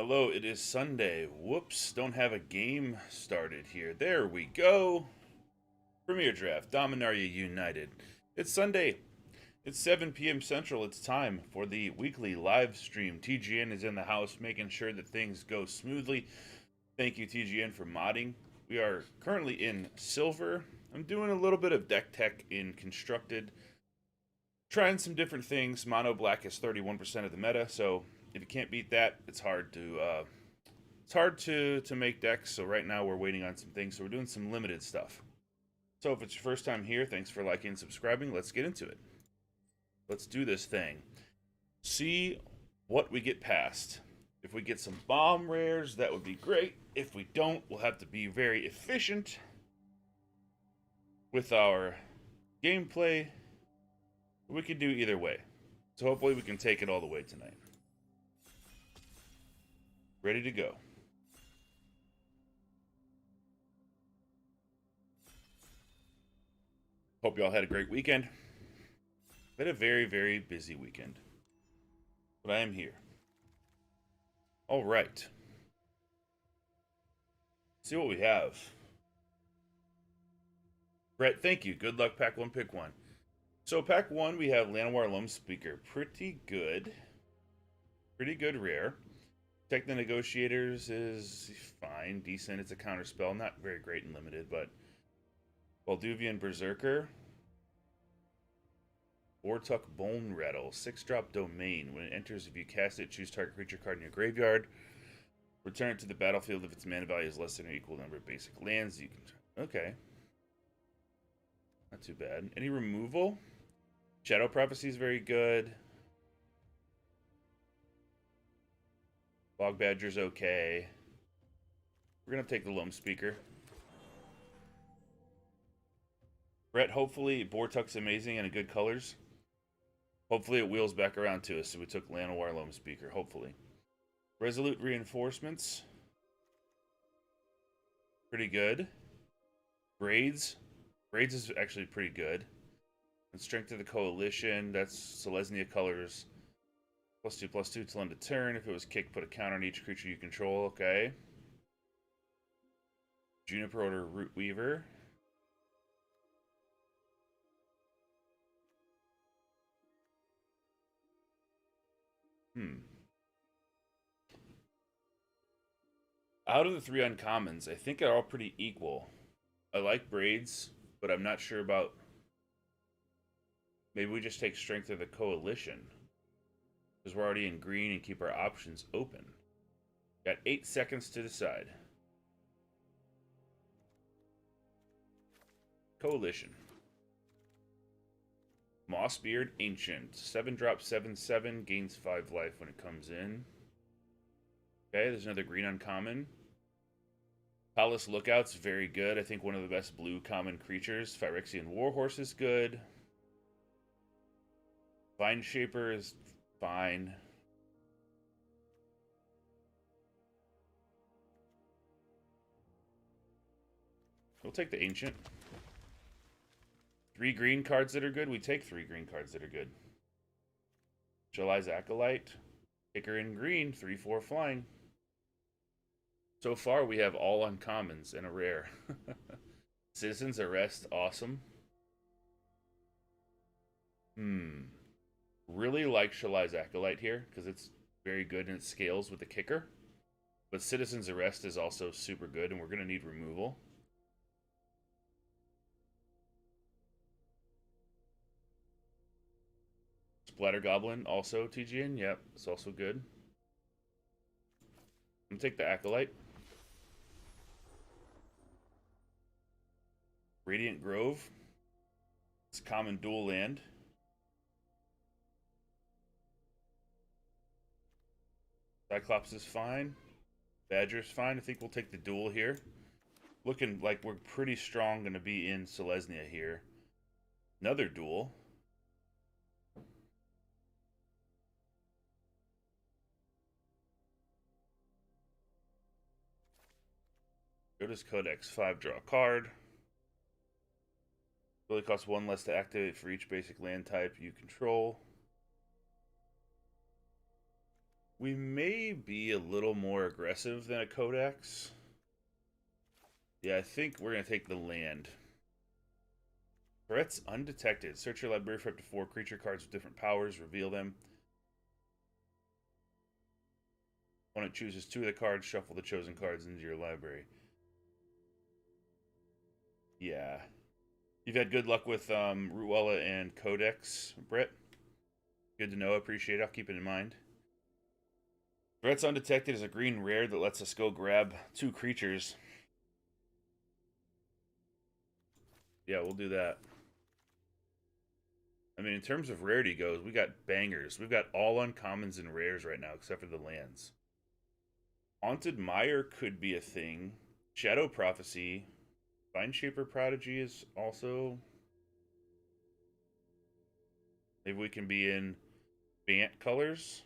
Hello, it is Sunday. Whoops, don't have a game started here. There we go. Premier Draft, Dominaria United. It's Sunday. It's 7 p.m. Central. It's time for the weekly live stream. TGN is in the house making sure that things go smoothly. Thank you, TGN, for modding. We are currently in Silver. I'm doing a little bit of deck tech in Constructed. Trying some different things. Mono Black is 31% of the meta, so if you can't beat that, it's hard to make decks. So right now we're waiting on some things. So we're doing some limited stuff. So if it's your first time here, thanks for liking and subscribing. Let's get into it. Let's do this thing. See what we get past. If we get some bomb rares, that would be great. If we don't, we'll have to be very efficient with our gameplay. We can do either way. So hopefully we can take it all the way tonight. Ready to go. Hope y'all had a great weekend. Been a very, very busy weekend. But I am here. All right. Let's see what we have. Brett, thank you. Good luck, Pack 1, pick 1. So Pack 1, we have Llanowar Loam Speaker. Pretty good. Pretty good rare. Tech the Negotiators is fine, decent. It's a counter spell, not very great and limited, but Balduvian Berserker. Vortuck Bone Rattle, 6-drop domain. When it enters, if you cast it, choose target creature card in your graveyard. Return it to the battlefield if its mana value is less than or equal number of basic lands. You can. Okay. Not too bad. Any removal? Shadow Prophecy is very good. Bog Badger's okay. We're going to take the Loam Speaker. Brett, hopefully Vortuck's amazing and in good colors. Hopefully it wheels back around to us, so we took Llanowar Loam Speaker, hopefully. Resolute Reinforcements. Pretty good. Braids. Braids is actually pretty good. And Strength of the Coalition, that's Selesnya colors. +2/+2 till end of turn. If it was kicked, put a counter on each creature you control. Okay. Juniper Order Root Weaver. Out of the 3 uncommons, I think they're all pretty equal. I like Braids, but I'm not sure about... Maybe we just take Strength of the Coalition. Because we're already in green and keep our options open. Got 8 seconds to decide. Coalition. Mossbeard Ancient. 7-drop, 7/7. Gains 5 life when it comes in. Okay, there's another green uncommon. Palace Lookout's very good. I think one of the best blue common creatures. Phyrexian Warhorse is good. Vine Shaper is fine. We'll take the Ancient. 3 green cards that are good. We take 3 green cards that are good. July's Acolyte. Kicker in green. 3/4 flying. So far, we have all uncommons and a rare. Citizen's Arrest, awesome. Really like Shalai's Acolyte here, because it's very good and it scales with the kicker. But Citizen's Arrest is also super good, and we're going to need removal. Splatter Goblin, also TGN, yep, it's also good. I'm going to take the Acolyte. Radiant Grove. It's common dual land. Cyclops is fine. Badger's fine. I think we'll take the duel here. Looking like we're pretty strong going to be in Selesnya here. Another duel. Yoda's Codex. 5, draw a card. Really costs 1 less to activate for each basic land type you control. We may be a little more aggressive than a Codex. Yeah, I think we're going to take the land. Threats undetected. Search your library for up to 4 creature cards with different powers. Reveal them. Opponent chooses 2 of the cards. Shuffle the chosen cards into your library. Yeah. You've had good luck with Ruella and Codex, Brett. Good to know. Appreciate it. I'll keep it in mind. Threats undetected is a green rare that lets us go grab 2 creatures. Yeah, we'll do that. I mean, in terms of rarity goes, we got bangers. We've got all uncommons and rares right now, except for the lands. Haunted Mire could be a thing. Shadow Prophecy. Vineshaper Prodigy is also... Maybe we can be in Bant colors.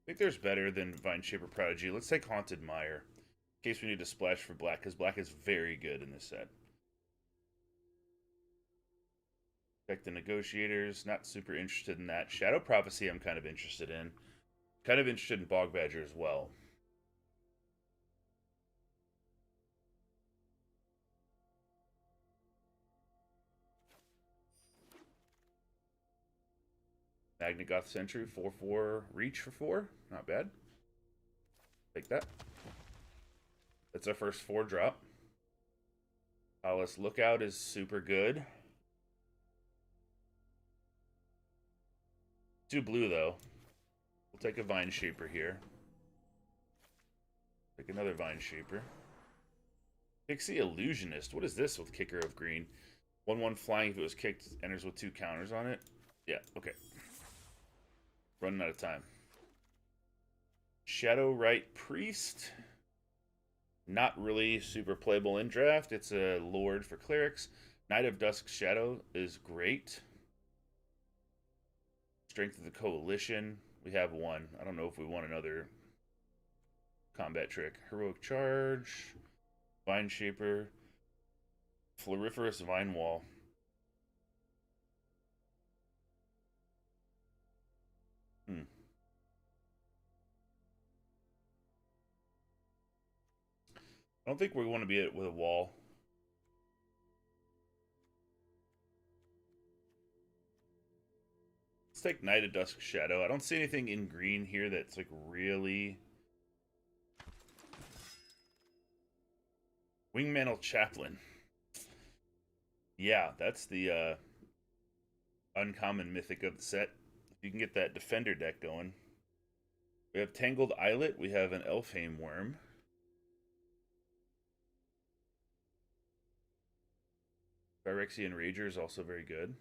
I think there's better than Vineshaper Prodigy. Let's take Haunted Mire. In case we need to splash for black, because black is very good in this set. Check the Negotiators. Not super interested in that. Shadow Prophecy I'm kind of interested in. Kind of interested in Bog Badger as well. Magnagoth Sentry, 4/4 reach for 4. Not bad. Take that. That's our first 4-drop. Palace Lookout is super good. 2 blue, though. We'll take a Vineshaper here. Take another Vineshaper. Pixie Illusionist. What is this with Kicker of Green? 1/1 flying. If it was kicked, enters with 2 counters on it. Yeah, okay. Running out of time. Shadowrite Priest. Not really super playable in draft. It's a Lord for clerics. Knight of Dusk Shadow is great. Strength of the Coalition. We have 1. I don't know if we want another combat trick. Heroic Charge. Vineshaper. Floriferous Vine Wall. I don't think we want to be with a wall. Let's take Knight of Dusk Shadow. I don't see anything in green here that's like really... Wingmantle Chaplain. Yeah, that's the uncommon mythic of the set. If you can get that Defender deck going. We have Tangled Islet. We have an Elfhame Worm. Phyrexian Rager is also very good.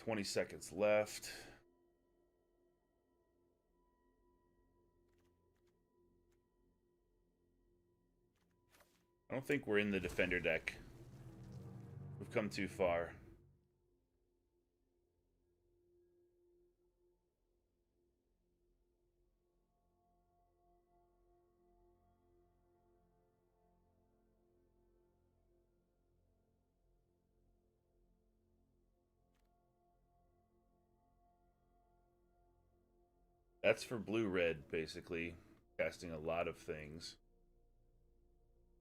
$20 left. I don't think we're in the Defender deck. We've come too far. That's for blue-red, basically. Casting a lot of things.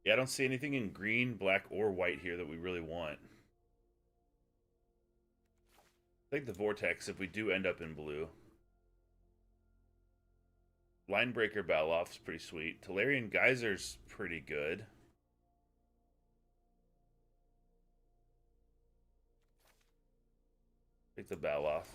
Yeah, I don't see anything in green, black, or white here that we really want. Take the Vortex if we do end up in blue. Linebreaker Balof's pretty sweet. Tolarian Geyser's pretty good. Take the Baloth.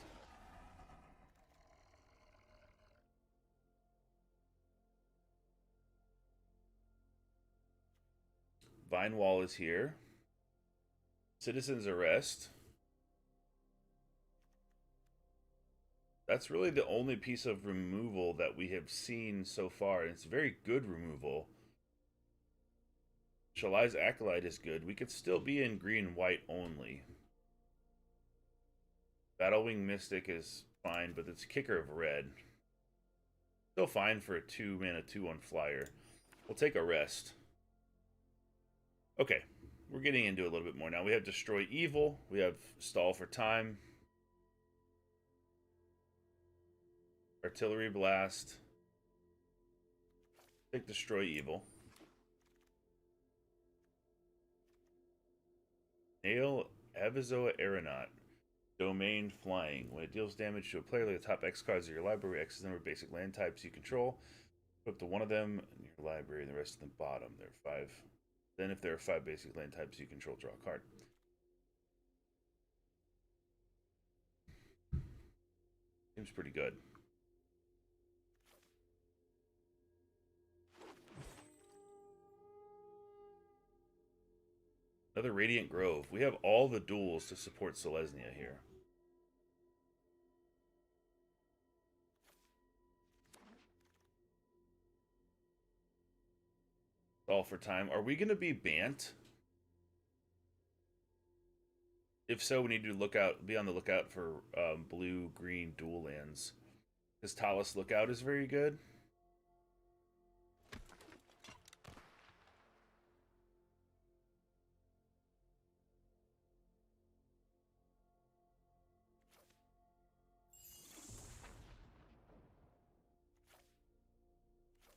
Vine Wall is here. Citizen's Arrest. That's really the only piece of removal that we have seen so far, and it's very good removal. Shalai's Acolyte is good. We could still be in green and white only. Battlewing Mystic is fine, but it's kicker of red. Still fine for a 2-mana 2/1 flyer. We'll take a rest. Okay, we're getting into a little bit more now. We have Destroy Evil. We have Stall for Time. Artillery Blast. Take Destroy Evil. Nail Avizoa Aeronaut. Domain Flying. When it deals damage to a player, like the top X cards of your library, X is the number of basic land types you control. Put up to one of them in your library and the rest of the bottom. There are 5. Then if there are 5 basic land types you control, draw a card. Seems pretty good. Another Radiant Grove. We have all the duels to support Selesnya here. All for time. Are we going to be Bant? If so, we need to be on the lookout for blue-green dual lands. His Talus Lookout is very good.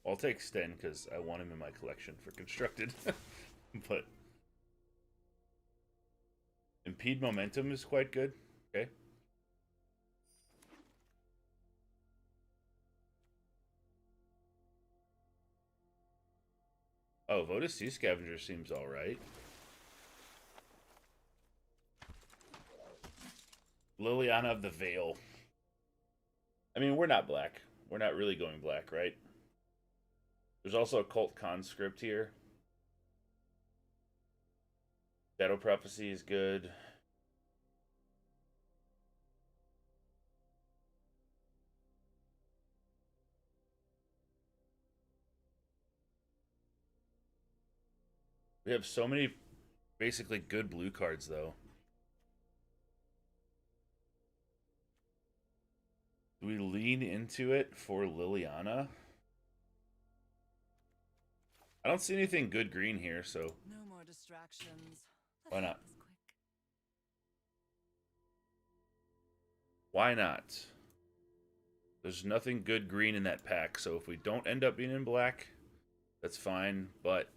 I'll take Sten because I want him in my collection for constructed. But Impede Momentum is quite good. Okay. Oh, Votus Sea Scavenger seems alright. Liliana of the Veil. I mean, we're not black. We're not really going black, right? There's also a Cult Conscript here. Shadow Prophecy is good. We have so many basically good blue cards, though. Do we lean into it for Liliana? I don't see anything good green here, so no more distractions. Why not? Why not? There's nothing good green in that pack, so if we don't end up being in black, that's fine. But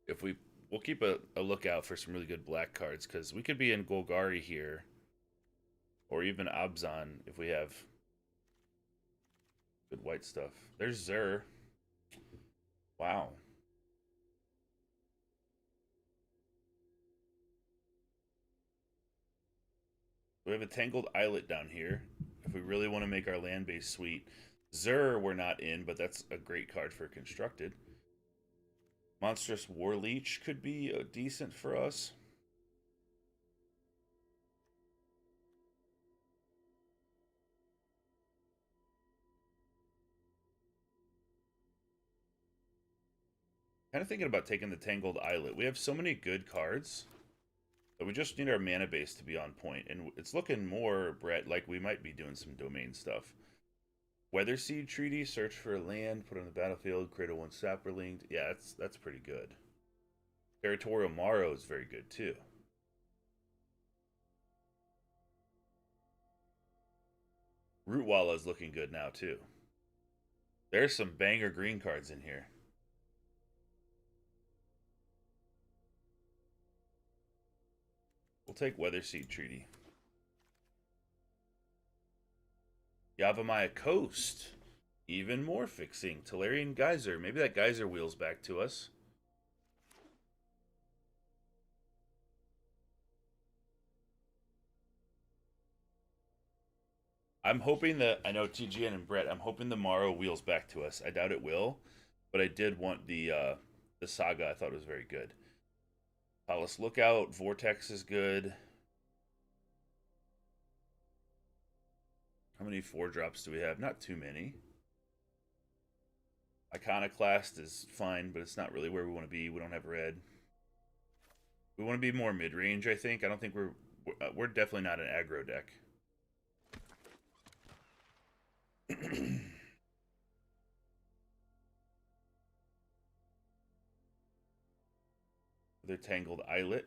if we'll keep a lookout for some really good black cards, because we could be in Golgari here, or even Abzan if we have good white stuff. There's Zur. Wow. We have a Tangled Islet down here. If we really want to make our land base sweet. Zur we're not in, but that's a great card for constructed. Monstrous Warleech could be decent for us. Kind of thinking about taking the Tangled Islet. We have so many good cards. But we just need our mana base to be on point. And it's looking more, Brett, like we might be doing some domain stuff. Weatherseed Treaty, search for a land, put on the battlefield, create a 1 Sapperling. Yeah, that's pretty good. Territorial Morrow is very good, too. Rootwalla is looking good now, too. There's some banger green cards in here. We'll take Weatherseed Treaty. Yavimaya Coast. Even more fixing. Tolarian Geyser. Maybe that Geyser wheels back to us. I'm hoping that, I know TGN and Brett, I'm hoping the Morrow wheels back to us. I doubt it will, but I did want the Saga. I thought it was very good. Palace Lookout, Vortex is good. How many 4-drops do we have? Not too many. Iconoclast is fine, but it's not really where we want to be. We don't have red. We want to be more mid-range, I think. I don't think we're definitely not an aggro deck. Their Tangled Islet.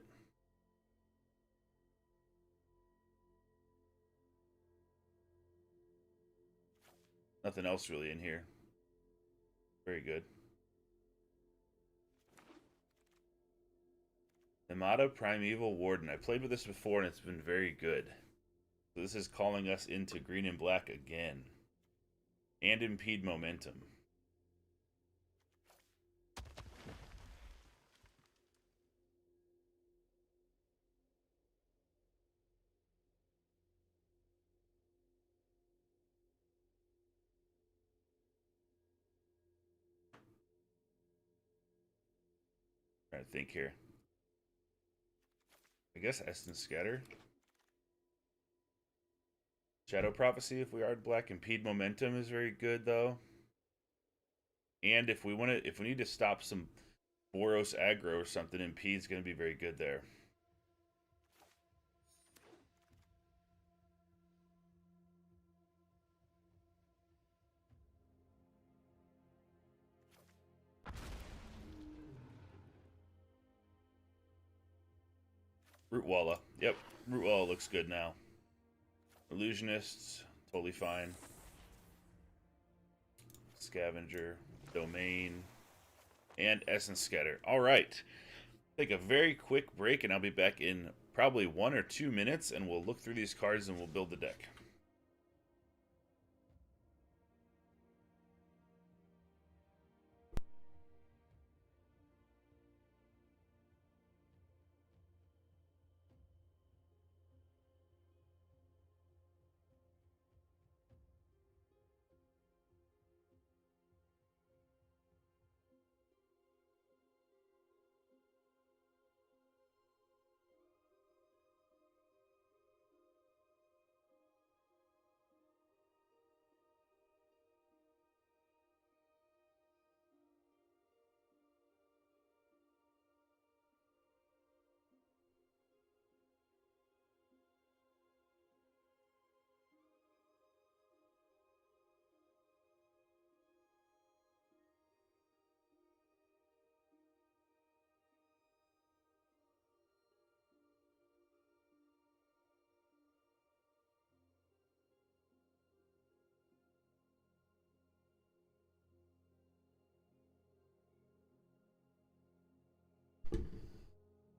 Nothing else really in here. Very good. Namada Primeval Warden. I played with this before and it's been very good. So this is calling us into green and black again. And impede momentum. Trying to think here. I guess Essence Scatter. Shadow Prophecy if we are black. Impede Momentum is very good though. And if we need to stop some Boros aggro or something, Impede's gonna be very good there. Rootwalla. Yep. Rootwalla looks good now. Illusionists, totally fine. Scavenger, Domain, and Essence Scatter. Alright. Take a very quick break and I'll be back in probably 1 or 2 minutes and we'll look through these cards and we'll build the deck.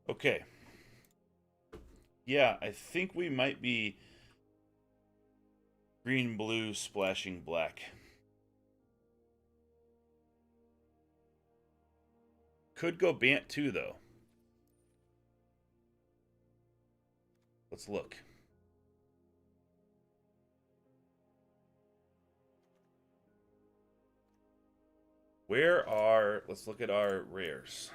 Okay. Yeah, I think we might be green, blue, splashing black. Could go Bant too, though. Let's look. Let's look at our rares.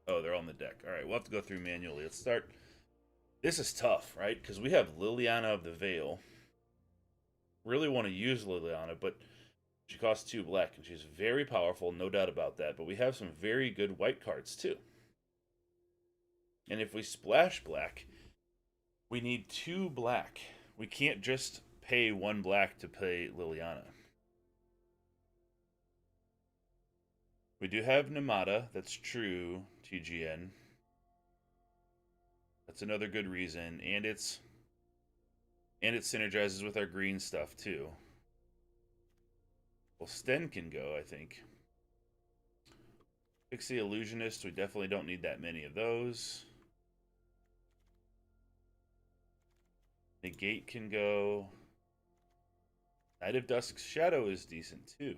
Oh, they're on the deck. All right, we'll have to go through manually. Let's start. This is tough, right? Because we have Liliana of the Veil. Really want to use Liliana, but she costs 2 black, and she's very powerful, no doubt about that. But we have some very good white cards, too. And if we splash black, we need 2 black. We can't just pay 1 black to play Liliana. We do have Namada, that's true, TGN. That's another good reason, and it synergizes with our green stuff too. Well, Sten can go, I think. Pixie Illusionist, we definitely don't need that many of those. Negate can go. Knight of Dusk's Shadow is decent too.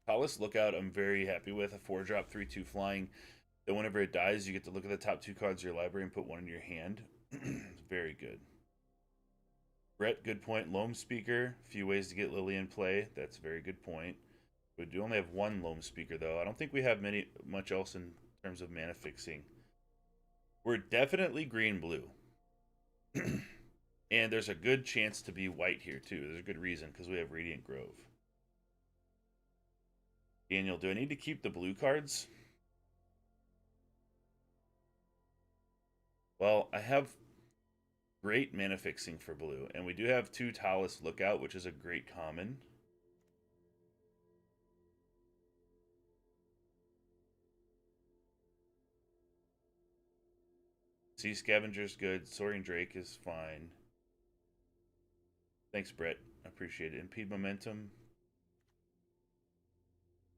Palace Lookout, I'm very happy with. A 4-drop, 3/2 flying. Then whenever it dies, you get to look at the top 2 cards of your library and put 1 in your hand. Very good. Brett, good point. Loam Speaker, a few ways to get Lily in play. That's a very good point. We do only have 1 Loam Speaker, though. I don't think we have much else in terms of mana fixing. We're definitely green-blue. And there's a good chance to be white here, too. There's a good reason, because we have Radiant Grove. Daniel, do I need to keep the blue cards? Well, I have great mana fixing for blue, and we do have 2 Talus Lookout, which is a great common. Sea Scavenger's good. Soaring Drake is fine. Thanks, Brett. I appreciate it. Impede Momentum.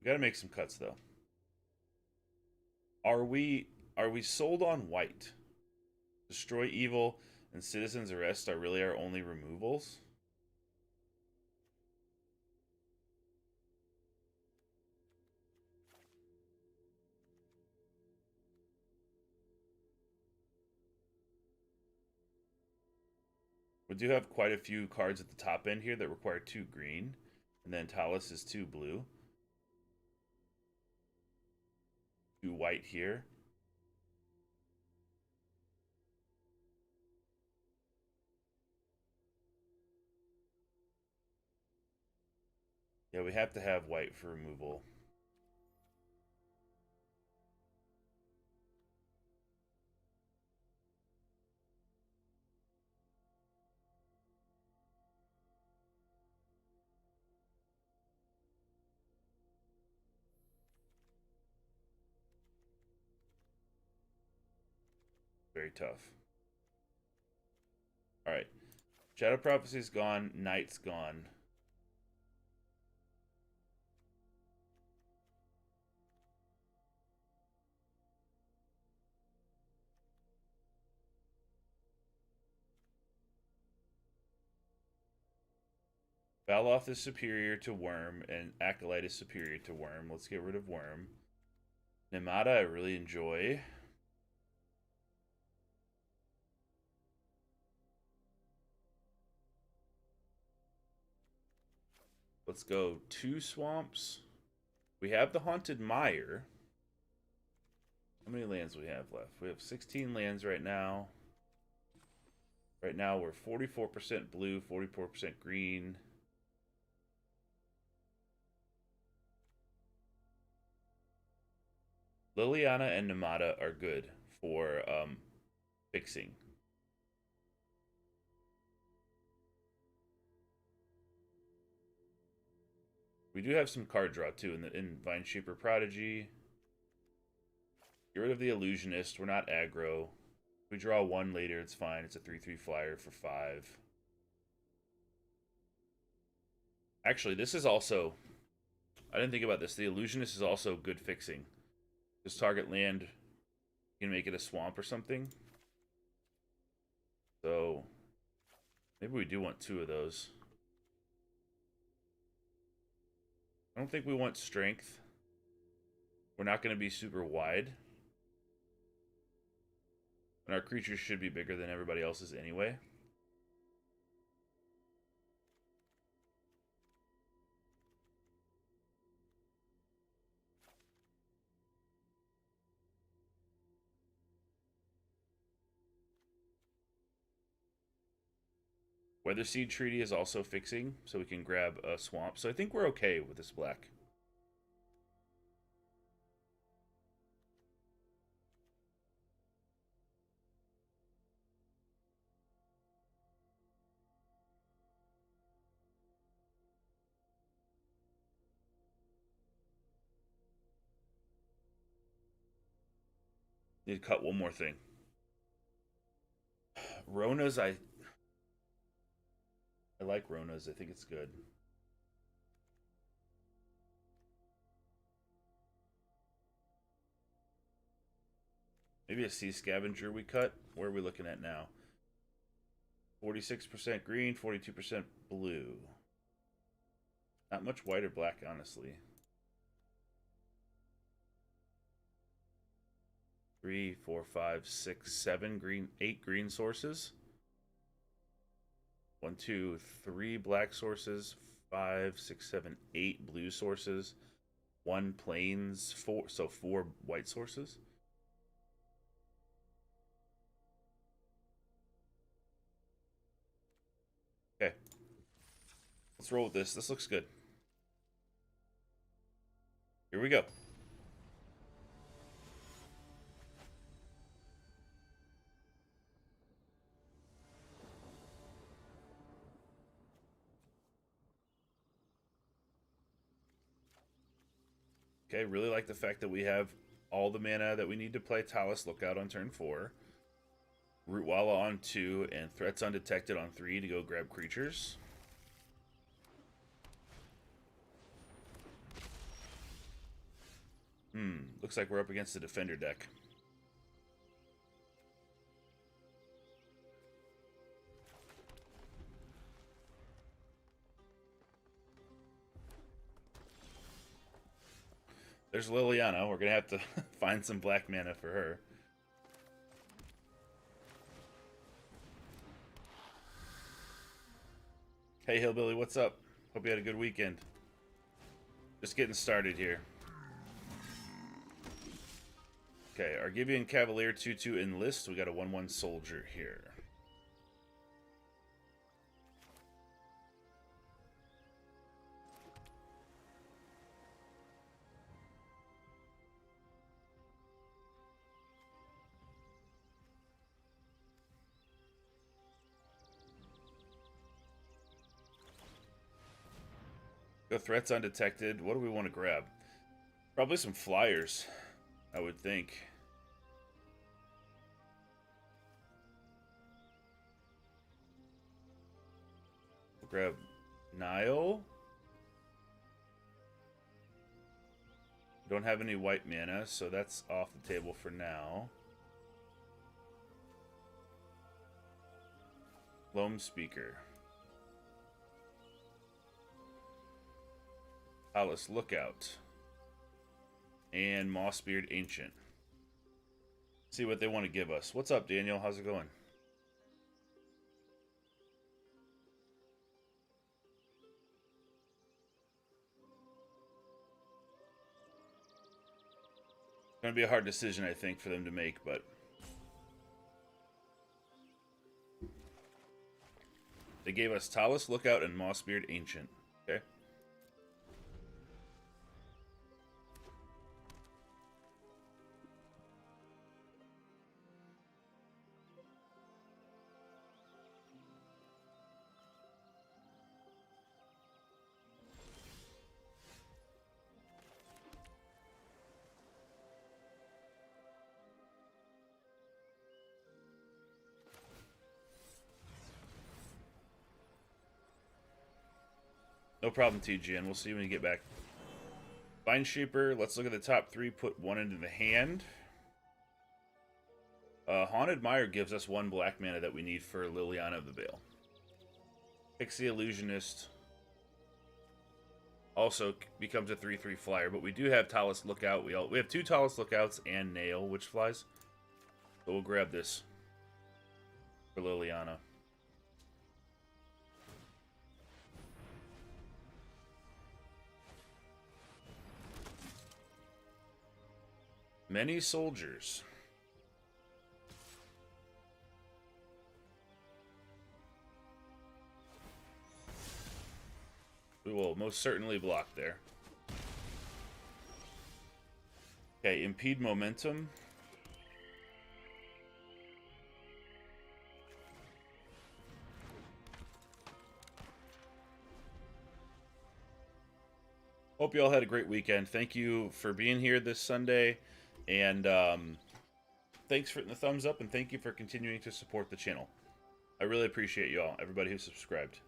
We gotta make some cuts, though. Are we sold on white? Destroy Evil and Citizen's Arrest are really our only removals? We do have quite a few cards at the top end here that require 2 green, and then Talus is 2 blue. 2 white here. Yeah, we have to have white for removal. Very tough. Alright. Shadow Prophecy's gone. Night's gone. Baloth is superior to Worm, and Acolyte is superior to Worm. Let's get rid of Worm. Nemata I really enjoy. Let's go 2 swamps. We have the Haunted Mire. How many lands do we have left? We have 16 lands right now. Right now we're 44% blue, 44% green. Liliana and Nemata are good for fixing. We do have some card draw too in Vine Shaper Prodigy. Get rid of the Illusionist. We're not aggro. If we draw 1 later, it's fine. It's a 3/3 flyer for 5. Actually, this is also... I didn't think about this. The Illusionist is also good fixing. This target land, you can make it a swamp or something. So, maybe we do want 2 of those. I don't think we want strength. We're not going to be super wide. And our creatures should be bigger than everybody else's anyway. Weatherseed Treaty is also fixing, so we can grab a swamp. So I think we're okay with this black. Need to cut one more thing. Rona's, I like Rona's. I think it's good. Maybe a Sea Scavenger we cut. Where are we looking at now? 46% green, 42% blue. Not much white or black, honestly. 3, 4, 5, 6, 7 green, 8 green sources. 1, 2, 3 black sources. 5, 6, 7, 8 blue sources. 1 plains, 4, so 4 white sources. Okay. Let's roll with this. This looks good. Here we go. Okay, really like the fact that we have all the mana that we need to play Talus Lookout on turn 4. Rootwalla on 2, and Threats Undetected on 3 to go grab creatures. Looks like we're up against the Defender deck. There's Liliana. We're going to have to find some black mana for her. Hey, Hillbilly, what's up? Hope you had a good weekend. Just getting started here. Okay, Argivian Cavalier 2/2 enlist. We got a 1/1 soldier here. Go Threats Undetected. What do we want to grab? Probably some flyers, I would think. We'll grab Nile. Don't have any white mana, so that's off the table for now. Loam Speaker. Talus Lookout. And Mossbeard Ancient. See what they want to give us. What's up, Daniel? How's it going? Going to be a hard decision, I think, for them to make, but they gave us Talus Lookout and Mossbeard Ancient. Okay. No problem, TGN. We'll see you when you get back. Vineshaper, let's look at the top 3. Put 1 into the hand. Haunted Mire gives us 1 black mana that we need for Liliana of the Veil. Pixie Illusionist also becomes a 3/3 flyer, but we do have Talus Lookout. We have 2 Talus Lookouts and Nail, which flies. So we'll grab this for Liliana. Many soldiers. We will most certainly block there. Okay, impede momentum. Hope you all had a great weekend. Thank you for being here this Sunday. And thanks for the thumbs up, and thank you for continuing to support the channel. I really appreciate you all, everybody who subscribed.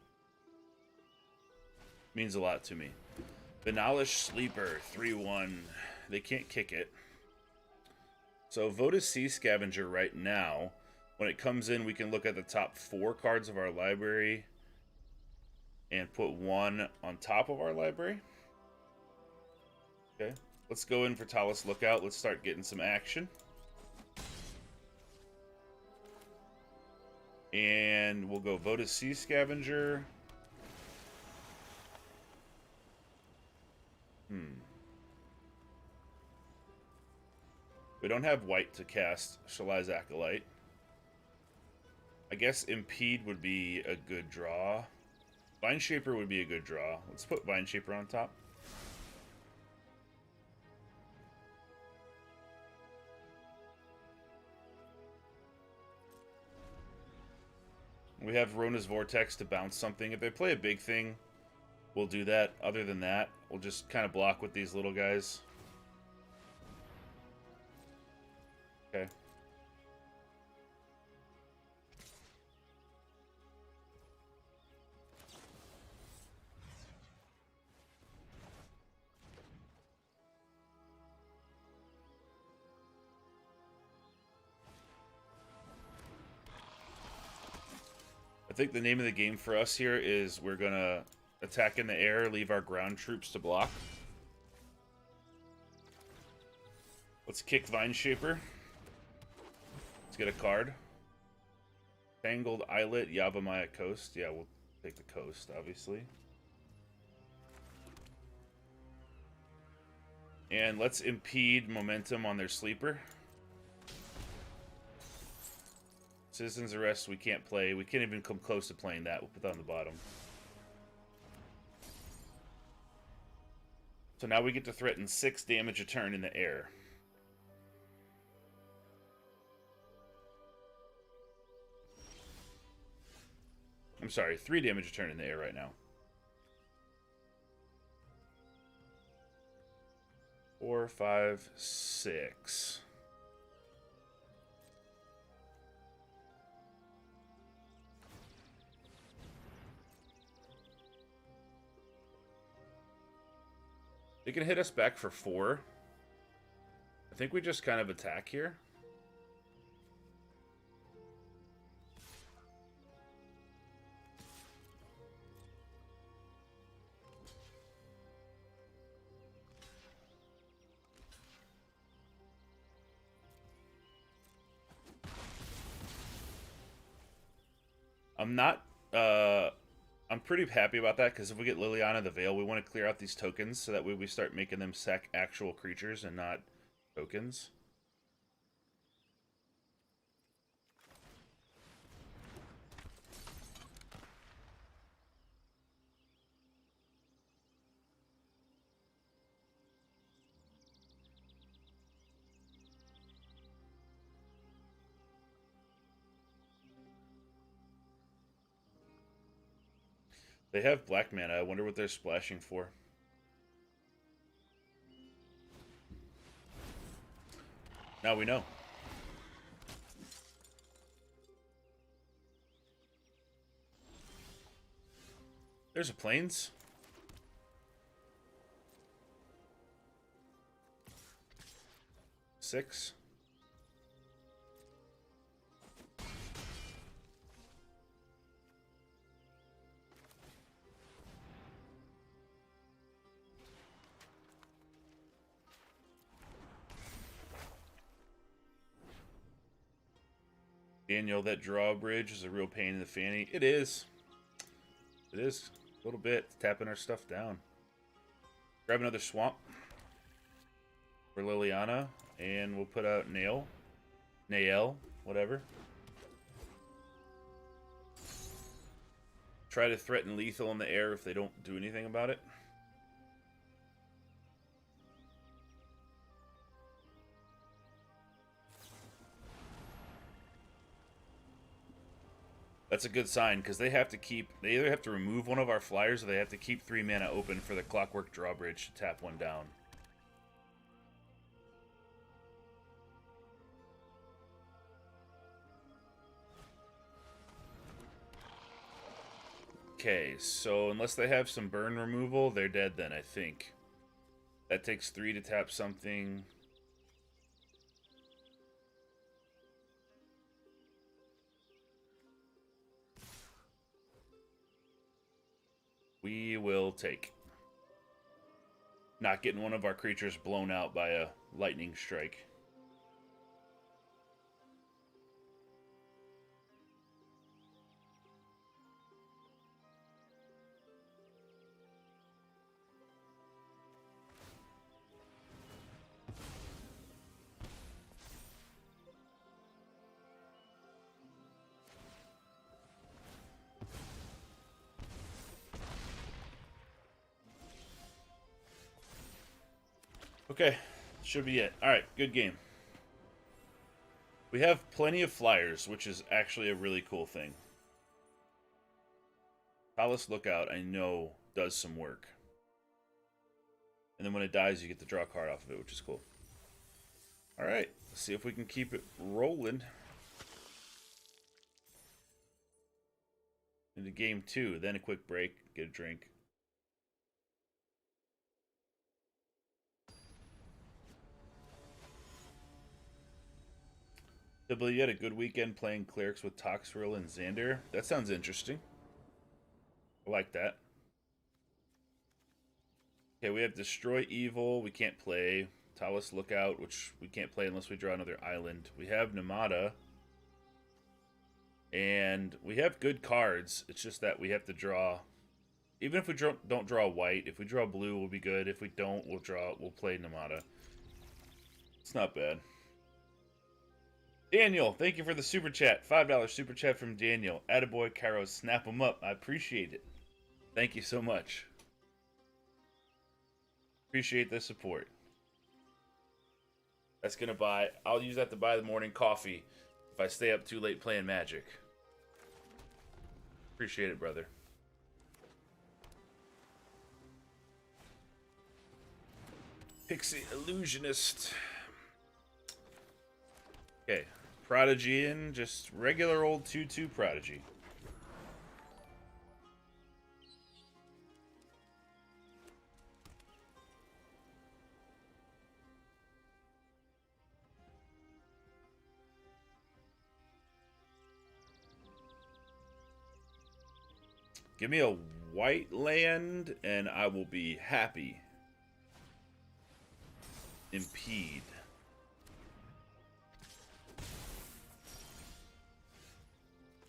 Means a lot to me. Banalish Sleeper 3/1. They can't kick it. So Voda Sea Scavenger right now, when it comes in, we can look at the top 4 cards of our library and put 1 on top of our library. Okay. Let's go in for Talus Lookout. Let's start getting some action. And we'll go Voda Sea Scavenger. We don't have white to cast Shalai's Acolyte. I guess Impede would be a good draw. Vineshaper would be a good draw. Let's put Vineshaper on top. We have Rona's Vortex to bounce something. If they play a big thing, we'll do that. Other than that, we'll just kind of block with these little guys. Okay. I think the name of the game for us here is we're gonna attack in the air, leave our ground troops to block. Let's kick Vine Shaper. Let's get a card. Tangled Islet, Yavimaya Coast. Yeah, we'll take the coast, obviously. And let's impede momentum on their sleeper. Citizen's Arrest, we can't play. We can't even come close to playing that. We'll put that on the bottom. So now we get to threaten 6 damage a turn in the air. I'm sorry, 3 damage a turn in the air right now. 4, 5, 6. They can hit us back for 4. I think we just kind of attack here. I'm pretty happy about that, because if we get Liliana the Veil, we want to clear out these tokens, so that way we start making them sack actual creatures and not tokens. They have black mana. I wonder what they're splashing for. Now we know. There's a Plains. Six. Daniel, that drawbridge is a real pain in the fanny. It is. It is. A little bit. It's tapping our stuff down. Grab another swamp for Liliana, and we'll put out Nael, whatever. Try to threaten lethal in the air if they don't do anything about it. That's a good sign, because they either have to remove one of our flyers, or they have to keep 3 mana open for the Clockwork Drawbridge to tap one down. Okay, so unless they have some burn removal, they're dead then, I think. That takes 3 to tap something. We will take. Not getting one of our creatures blown out by a lightning strike. Okay, should be it. Alright, good game. We have plenty of flyers, which is actually a really cool thing. Palace Lookout, I know, does some work. And then when it dies, you get to draw a card off of it, which is cool. Alright, let's see if we can keep it rolling. Into game 2, then a quick break, get a drink. Dibbly, you had a good weekend playing Clerics with Toxrill and Xander. That sounds interesting. I like that. Okay, we have Destroy Evil. We can't play. Talus Lookout, which we can't play unless we draw another island. We have Namada. And we have good cards. It's just that we have to draw. Even if we don't draw white, if we draw blue, we'll be good. If we don't, we'll play Namada. It's not bad. Daniel, thank you for the super chat. $5 super chat from Daniel. Attaboy, Caro, snap them up. I appreciate it. Thank you so much. Appreciate the support. That's gonna buy. I'll use that to buy the morning coffee if I stay up too late playing Magic. Appreciate it, brother. Pixie Illusionist. Okay. Prodigy in, just regular old 2/2 Prodigy. Give me a white land and I will be happy. Impede.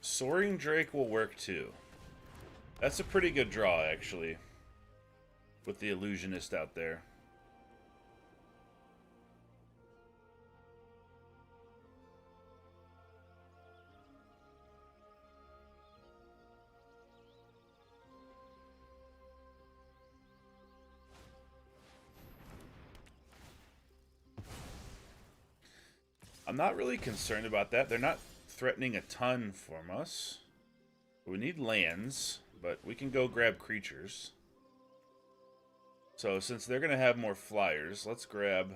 Soaring Drake will work too. That's a pretty good draw, actually. With the Illusionist out there. I'm not really concerned about that. They're not threatening a ton from us. We need lands, but we can go grab creatures. So since they're going to have more flyers, let's grab...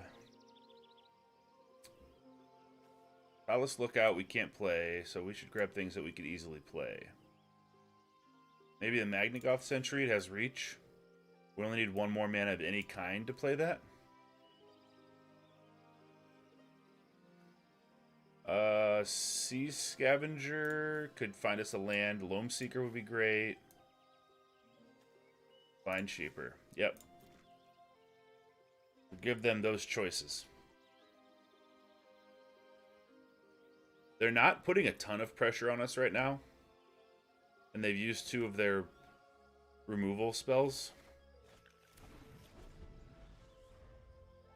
Palace Lookout we can't play, so we should grab things that we could easily play. Maybe the Magnagoth Century, it has reach. We only need one more mana of any kind to play that. Sea Scavenger could find us a land. Loam Seeker would be great. Vine Shaper. Yep. We'll give them those choices. They're not putting a ton of pressure on us right now. And they've used 2 of their removal spells.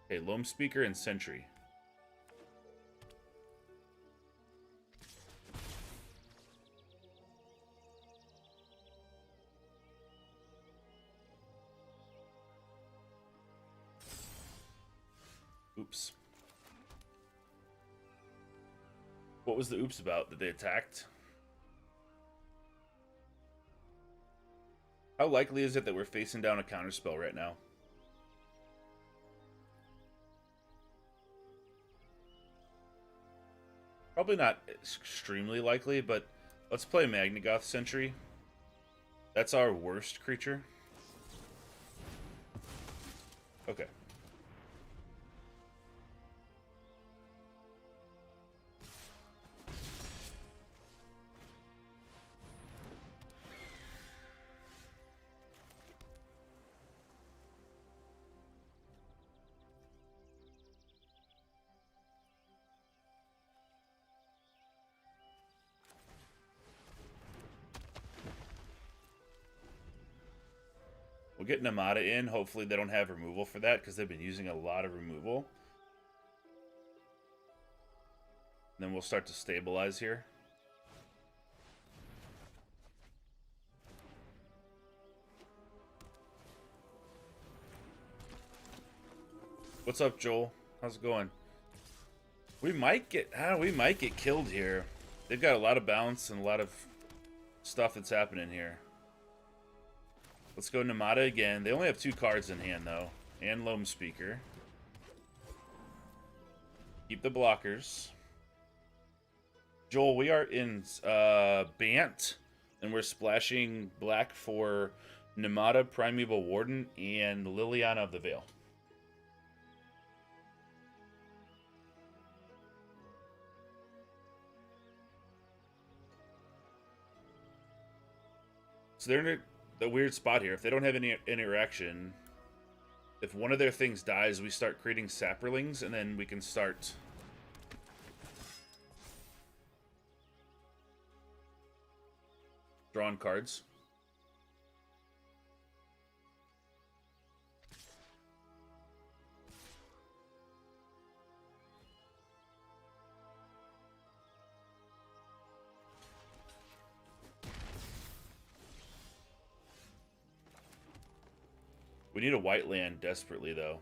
Okay, Loam Speaker and Sentry. Oops. What was the oops about? That they attacked? How likely is it that we're facing down a counterspell right now? Probably not extremely likely, but let's play Magnagoth Sentry. That's our worst creature. Okay. We'll get Namada in. Hopefully they don't have removal for that because they've been using a lot of removal. Then we'll start to stabilize here. What's up, Joel? How's it going? We might get killed here. They've got a lot of bounce and a lot of stuff that's happening here. Let's go Namada again. They only have 2 cards in hand, though. And Loam Speaker. Keep the blockers. Joel, we are in Bant, and we're splashing black for Namada, Primeval Warden, and Liliana of the Veil. So they're in a weird spot here. If they don't have any interaction, if one of their things dies, we start creating Saprolings, and then we can start drawing cards. We need a white land desperately, though.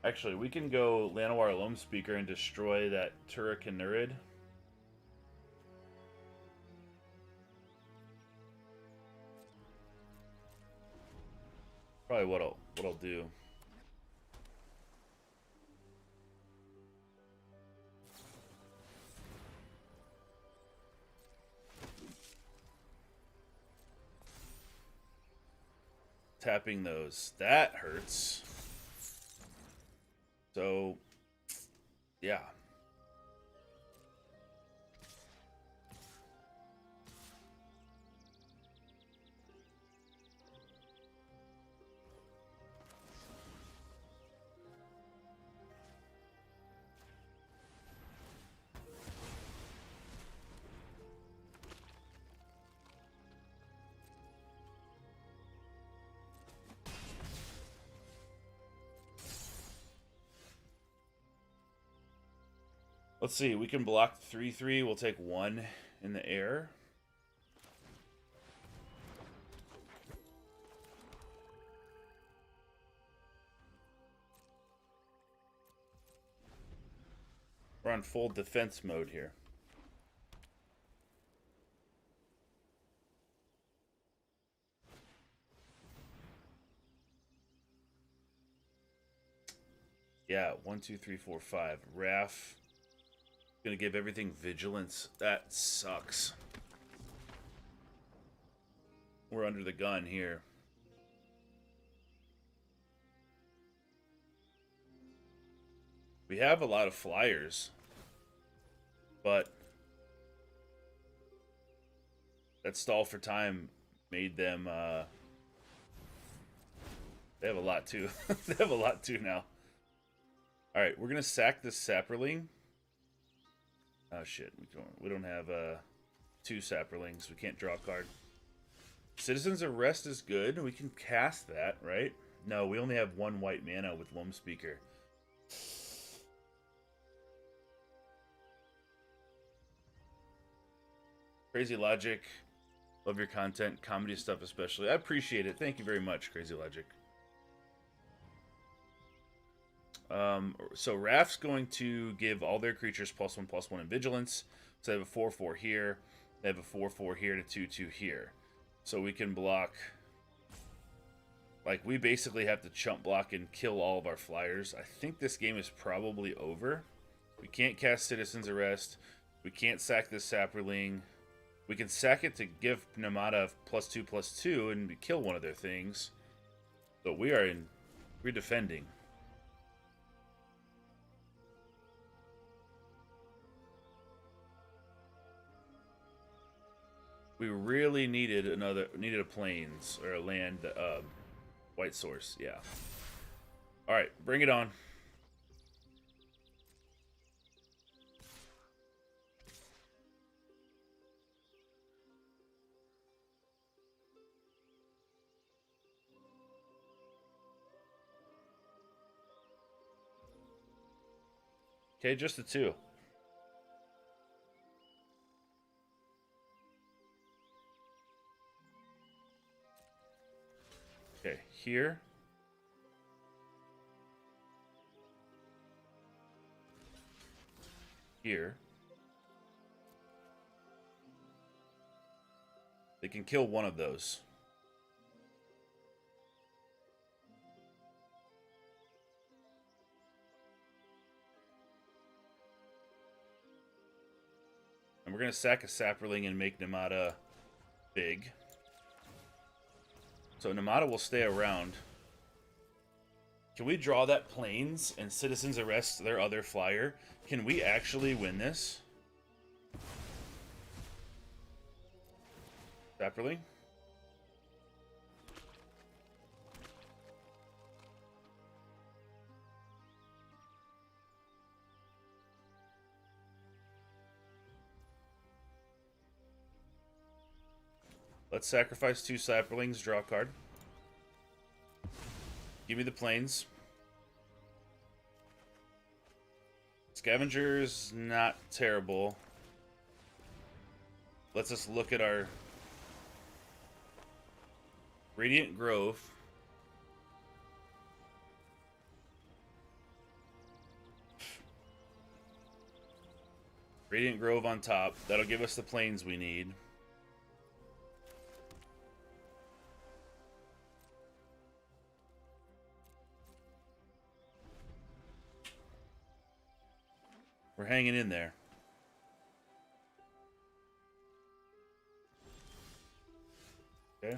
Actually, we can go Llanowar Loam Speaker and destroy that Turrican. Probably what I'll do. Tapping those. That hurts. So, yeah. Let's see, we can block 3/3. We'll take 1 in the air. We're on full defense mode here. Yeah, 1, 2, 3, 4, 5. Wrath. Gonna give everything vigilance. That sucks. We're under the gun here. We have a lot of flyers, but that stall for time made them they have a lot too. They have a lot too now. Alright, we're gonna sack this Saproling. Oh shit, we don't have 2 Saprolings. We can't draw a card. Citizen's Arrest is good. We can cast that, right? No, we only have 1 white mana with Loam Speaker. Crazy Logic. Love your content. Comedy stuff especially. I appreciate it. Thank you very much, Crazy Logic. So Wrath's going to give all their creatures +1/+1 in vigilance. So they have a 4/4 here. They have a 4/4 here and a 2/2 here. So we can block. Like, we basically have to chump block and kill all of our flyers. I think this game is probably over. We can't cast Citizen's Arrest. We can't sack this Saproling. We can sack it to give Namada +2/+2 and kill one of their things. But we're defending. We really needed a plains or a land, white source, yeah. All right, bring it on. Okay, just the 2. Okay, here. here. They can kill one of those. And we're going to sack a Sapperling and make Namada big. So Namada will stay around. Can we draw that Plains and Citizens arrest their other flyer? Can we actually win this? Sapperling? Let's sacrifice 2 Sapperlings, draw a card. Give me the Plains. Scavenger's not terrible. Let's just look at our Radiant Grove. Radiant Grove on top. That'll give us the Plains we need. We're hanging in there. Okay.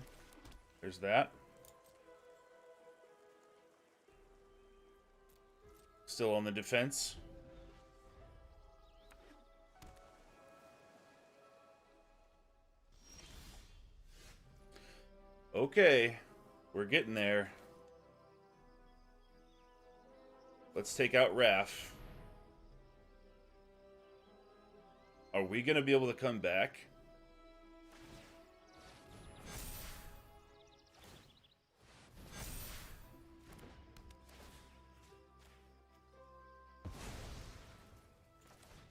There's that. Still on the defense. Okay. We're getting there. Let's take out Raph. Are we going to be able to come back?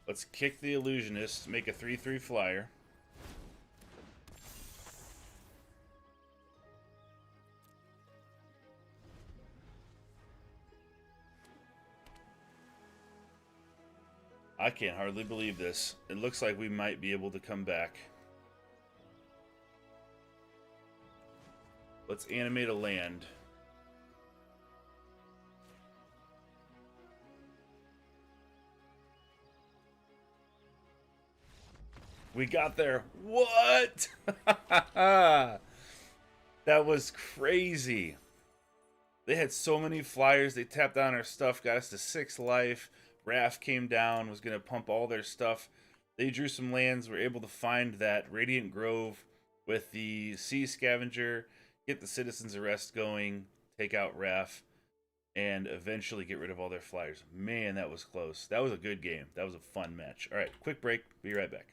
Let's kick the Illusionist, make a 3/3 flyer. I can't hardly believe this. It looks like we might be able to come back. Let's animate a land. We got there. What? That was crazy. They had so many flyers. They tapped on our stuff, got us to 6 life. Raph came down, was going to pump all their stuff. They drew some lands, were able to find that Radiant Grove with the Sea Scavenger, get the Citizen's Arrest going, take out Raph, and eventually get rid of all their flyers. Man, that was close. That was a good game. That was a fun match. All right, quick break. Be right back.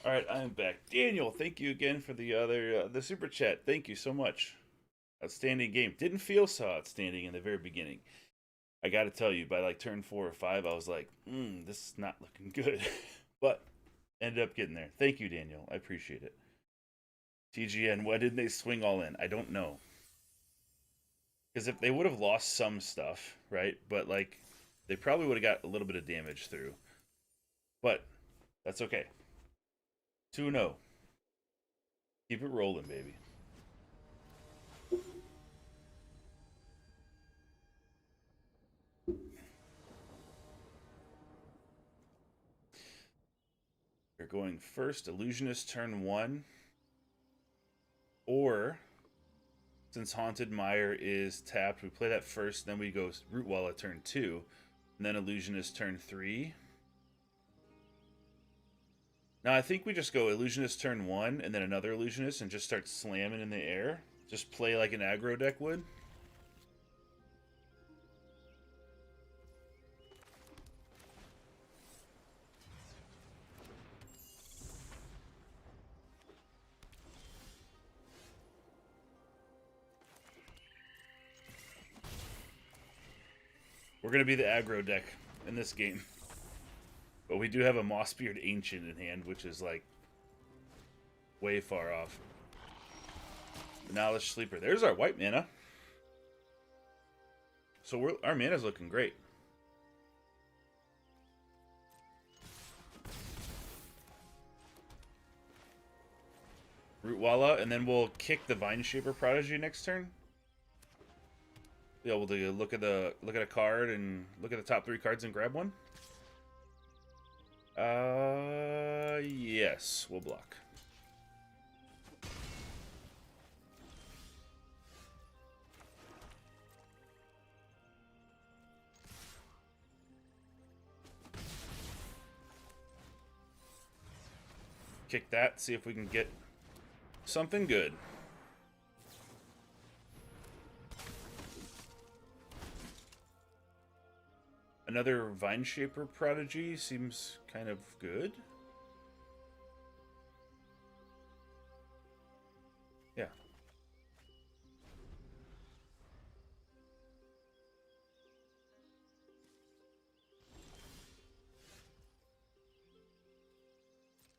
All right, I'm back. Daniel, thank you again for the super chat. Thank you so much. Outstanding game. Didn't feel so outstanding in the very beginning. I got to tell you, by like turn 4 or 5, I was like, this is not looking good. But ended up getting there. Thank you, Daniel. I appreciate it. TGN, why didn't they swing all in? I don't know. Because if they would have lost some stuff, right? But like, they probably would have got a little bit of damage through. But that's okay. 2-0. Keep it rolling, baby. We're going first, Illusionist turn 1. Or, since Haunted Mire is tapped, we play that first, then we go Rootwalla turn 2, and then Illusionist turn 3. Now, I think we just go Illusionist turn 1, and then another Illusionist, and just start slamming in the air. Just play like an aggro deck would. We're going to be the aggro deck in this game. But we do have a Mossbeard Ancient in hand, which is, like, way far off. Knowledge Sleeper. There's our white mana. So our mana's looking great. Rootwalla, and then we'll kick the Vine Shaper Prodigy next turn. Be able to look at a card and look at the top 3 cards and grab one. Yes, we'll block. Kick that, see if we can get something good. Another Vine Shaper Prodigy seems kind of good. Yeah.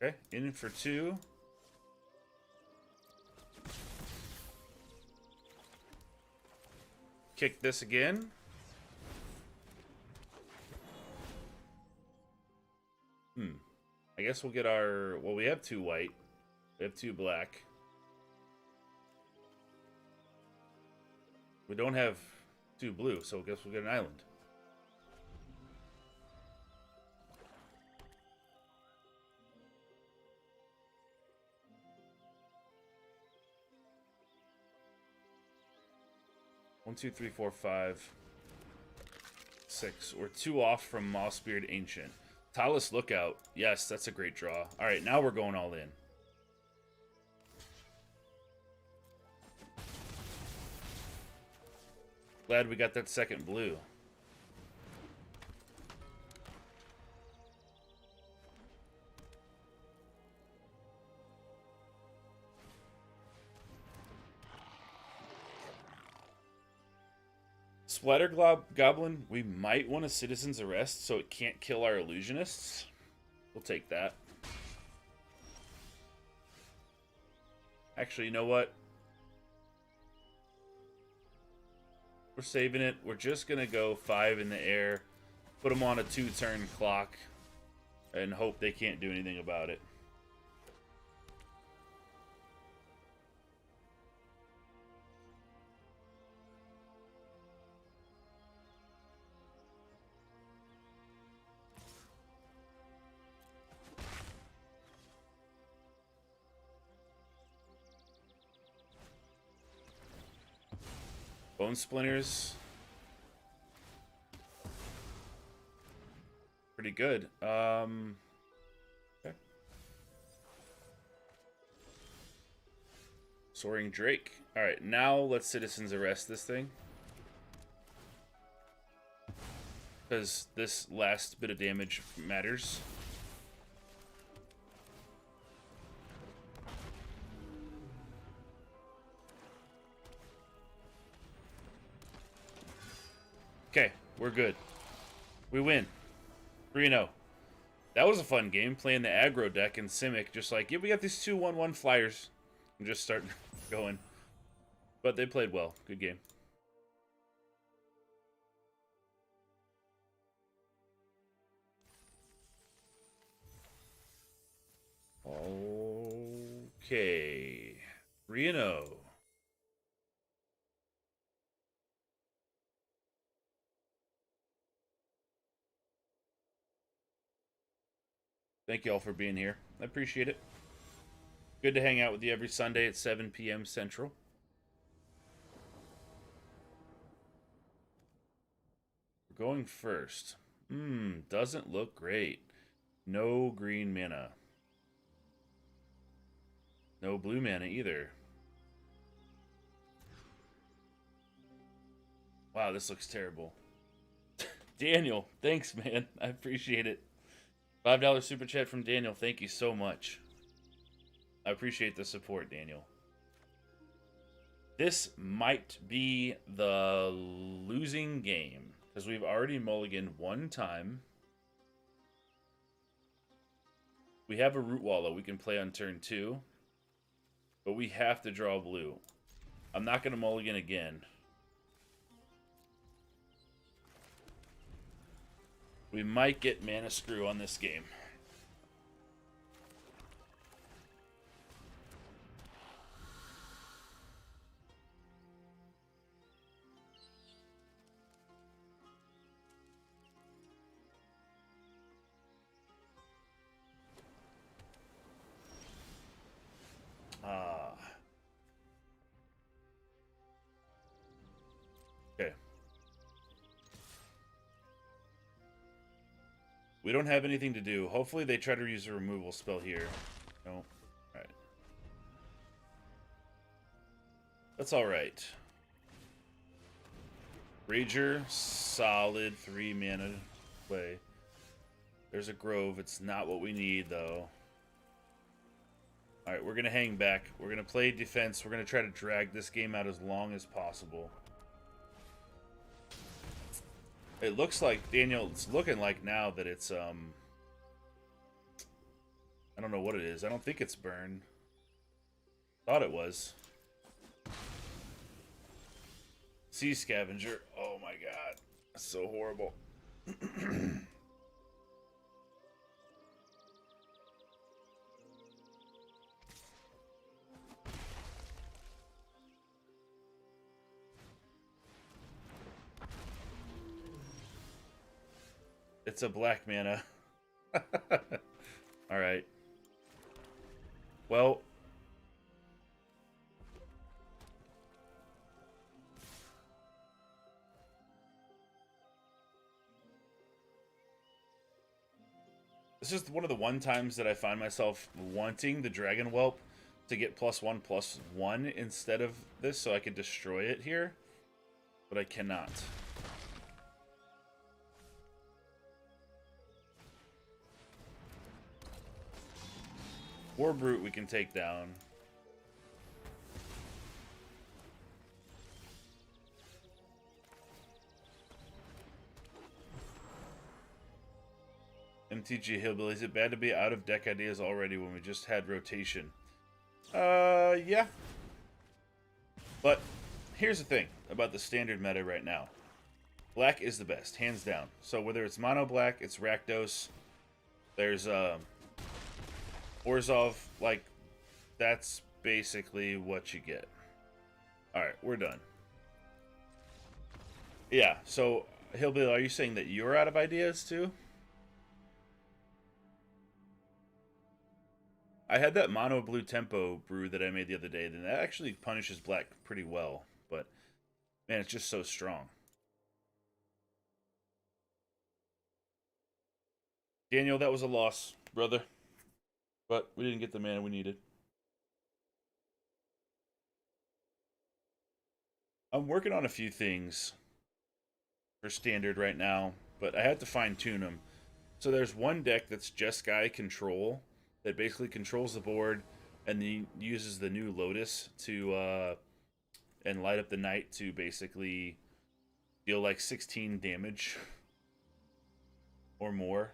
Okay, in for 2. Kick this again. I guess we'll get our... Well, we have 2 white. We have 2 black. We don't have 2 blue, so I guess we'll get an island. One, 2, 3, 4, 5, 6. We're 2 off from Mossbeard Ancient. Talus Lookout. Yes, that's a great draw. All right, now we're going all in. Glad we got that second blue. Splatter Goblin, we might want a Citizen's Arrest so it can't kill our Illusionists. We'll take that. Actually, you know what? We're saving it. We're just going to go 5 in the air, put them on a 2-turn clock, and hope they can't do anything about it. Bone Splinters. Pretty good. Okay. Soaring Drake. Alright, now let's Citizen's Arrest this thing. Because this last bit of damage matters. Okay, we're good. We win. 3-0. That was a fun game, playing the aggro deck and Simic, just like, yeah, we got these 2 1/1 flyers. And just start going. But they played well. Good game. Okay. 3-0. Thank you all for being here. I appreciate it. Good to hang out with you every Sunday at 7 p.m. Central. We're going first. Doesn't look great. No green mana. No blue mana either. Wow, this looks terrible. Daniel, thanks, man. I appreciate it. $5 super chat from Daniel. Thank you so much. I appreciate the support, Daniel. This might be the losing game because we've already mulliganed one time. We have a Root Wallow we can play on turn 2, but we have to draw blue. I'm not going to mulligan again. We might get Mana Screw on this game. Okay. We don't have anything to do. Hopefully they try to use a removal spell here. No. Alright. That's alright. Rager, solid 3 mana play. There's a Grove. It's not what we need, though. Alright, we're going to hang back. We're going to play defense. We're going to try to drag this game out as long as possible. It looks like, Daniel, it's looking like now that it's, I don't know what it is. I don't think it's burn. Thought it was. Sea Scavenger. Oh my god. That's so horrible. It's a black mana. Alright. Well. This is one of the one times that I find myself wanting the Dragon Whelp to get +1/+1 instead of this so I can destroy it here. But I cannot. War Brute we can take down. MTG Hillbilly, is it bad to be out of deck ideas already when we just had rotation? Yeah. But here's the thing about the standard meta right now. Black is the best, hands down. So whether it's mono black, it's Rakdos, there's Orzhov, like, that's basically what you get. Alright, we're done. Yeah, so, Hillbilly, are you saying that you're out of ideas, too? I had that mono blue tempo brew that I made the other day, and that actually punishes black pretty well, but, man, it's just so strong. Daniel, that was a loss, brother. But we didn't get the mana we needed. I'm working on a few things for standard right now, but I have to fine tune them. So there's one deck that's Jeskai Control that basically controls the board and then uses the new Lotus to and Light Up the Night to basically deal like 16 damage or more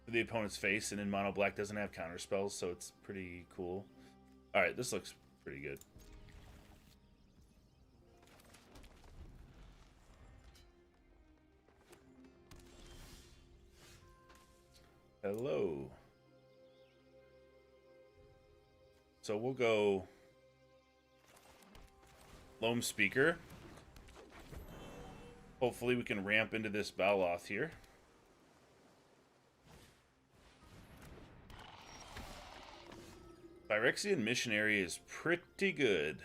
to the opponent's face, and then mono black doesn't have counter spells, so it's pretty cool. Alright, this looks pretty good. Hello. So we'll go Loam Speaker. Hopefully we can ramp into this Baloth here. Phyrexian Missionary is pretty good.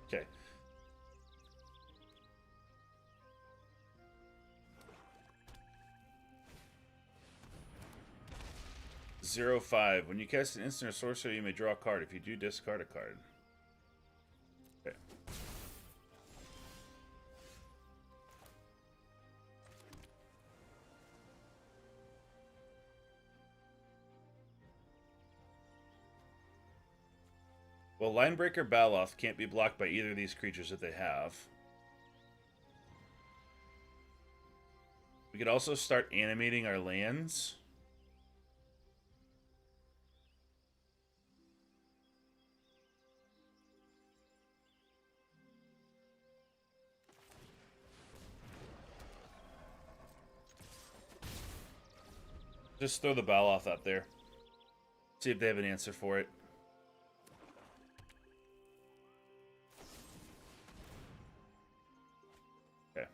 Okay. Zero 5. When you cast an instant or sorcery, you may draw a card. If you do, discard a card. Okay. Well, Linebreaker Baloth can't be blocked by either of these creatures that they have. We could also start animating our lands. Just throw the Baloth out there. See if they have an answer for it. Okay.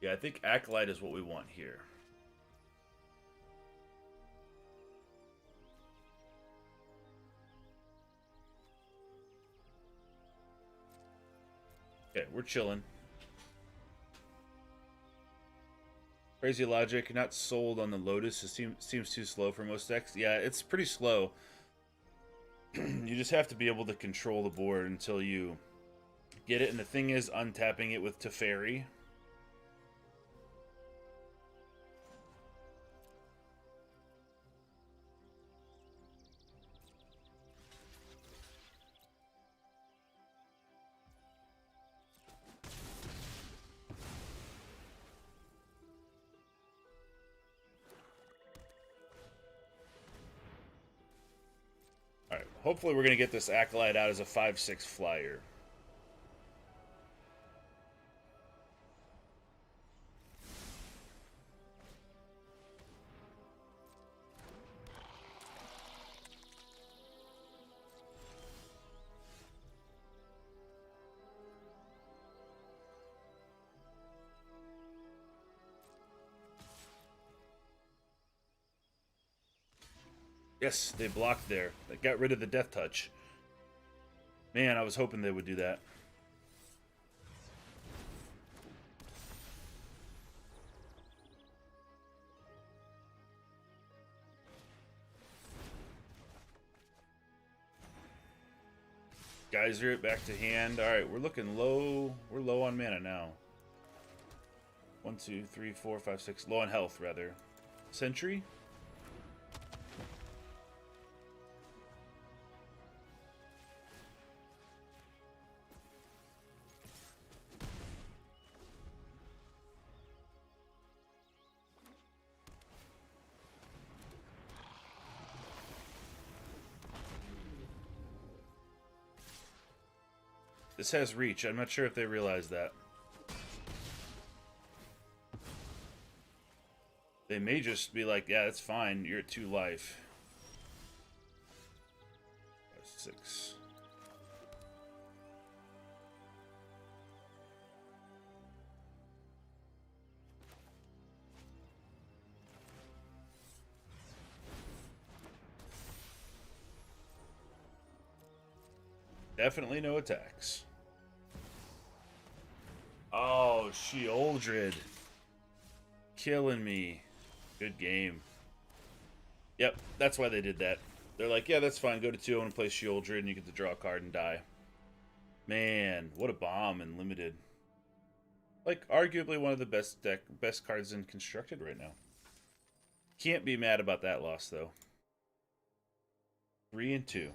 Yeah, I think Acolyte is what we want here. Okay, we're chilling. Crazy logic, not sold on the Lotus. It seems too slow for most decks. Yeah, it's pretty slow. You just have to be able to control the board until you get it. And the thing is, untapping it with Teferi. Alright, hopefully we're going to get this Acolyte out as a 5/6 flyer. Yes, they blocked there. They got rid of the Death Touch. Man, I was hoping they would do that. Geyser it back to hand. Alright, we're looking low. We're low on mana now. 1, 2, 3, 4, 5, 6. Low on health, rather. Sentry? This has reach. I'm not sure if they realize that. They may just be like, yeah, that's fine. You're at 2 life. 6. Definitely no attacks. Oh, Sheoldred. Killing me. Good game. Yep, that's why they did that. They're like, yeah, that's fine. Go to 2. I want to play Sheoldred, and you get to draw a card and die. Man, what a bomb in Limited. Like, arguably one of the best cards in Constructed right now. Can't be mad about that loss, though. 3 and 2.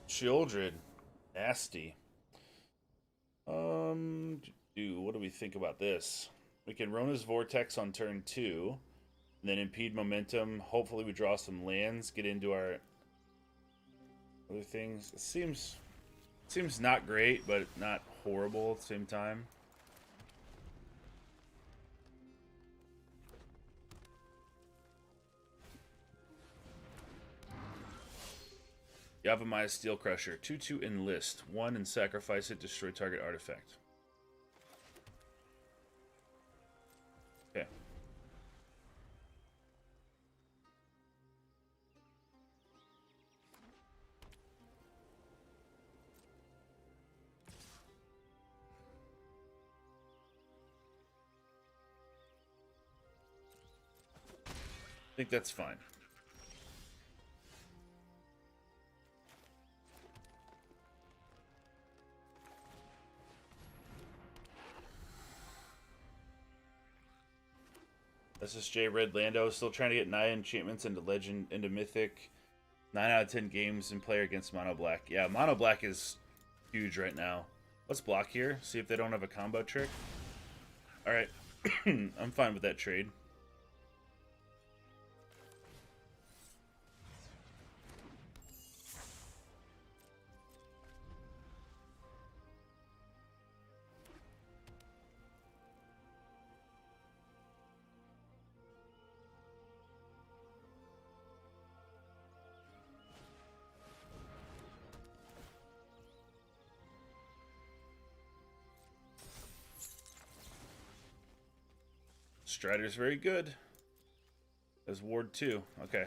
Sheoldred. Nasty. What do we think about this? We can Rona's Vortex on turn 2, and then impede momentum. Hopefully we draw some lands, get into our other things. It seems not great, but not horrible at the same time. Yavimaya Steel Crusher. 2/2 enlist. 1 and sacrifice it. Destroy target artifact. Okay. I think that's fine. SSJ Red Lando still trying to get Naya enchantments into Legend, into Mythic. 9 out of 10 games in player against Mono Black. Yeah, Mono Black is huge right now. Let's block here, see if they don't have a combo trick. Alright, I'm fine with that trade. Strider's very good. There's Ward 2. Okay.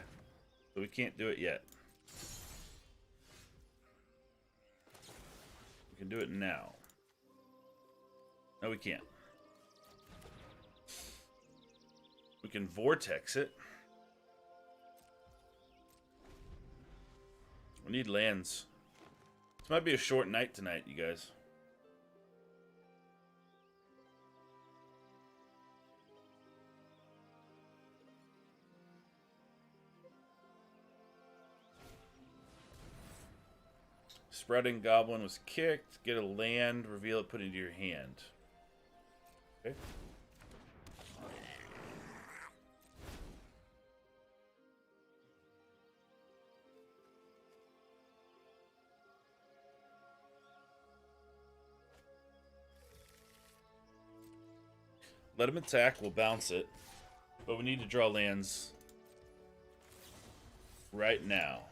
So we can't do it yet. We can do it now. No, we can't. We can Vortex it. We need lands. This might be a short night tonight, you guys. Spreading Goblin was kicked. Get a land, reveal it, put it into your hand. Okay. Let him attack, we'll bounce it. But we need to draw lands right now.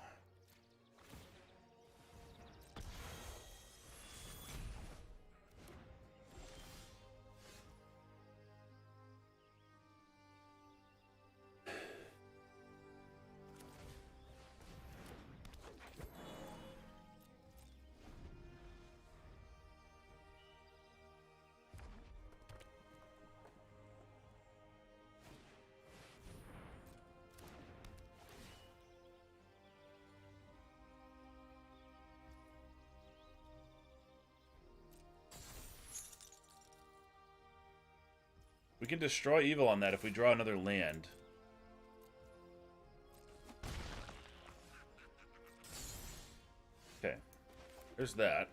We can destroy evil on that if we draw another land. Okay. There's that.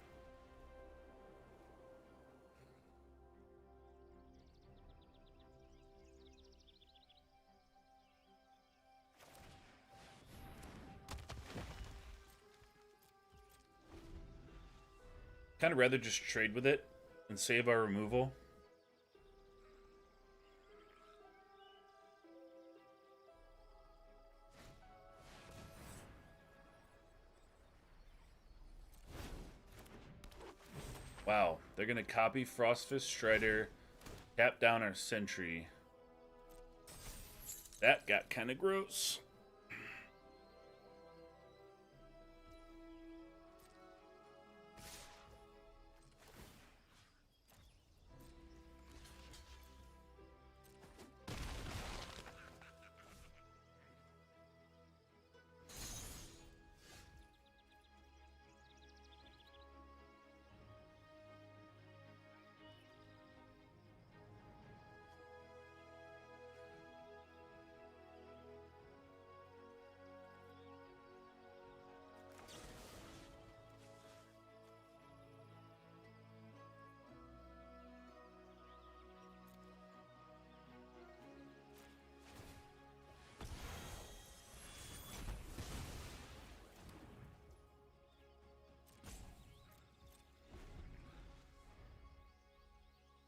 Kind of rather just trade with it and save our removal. Wow, they're going to copy Frostfist Strider, tap down our Sentry. That got kind of gross.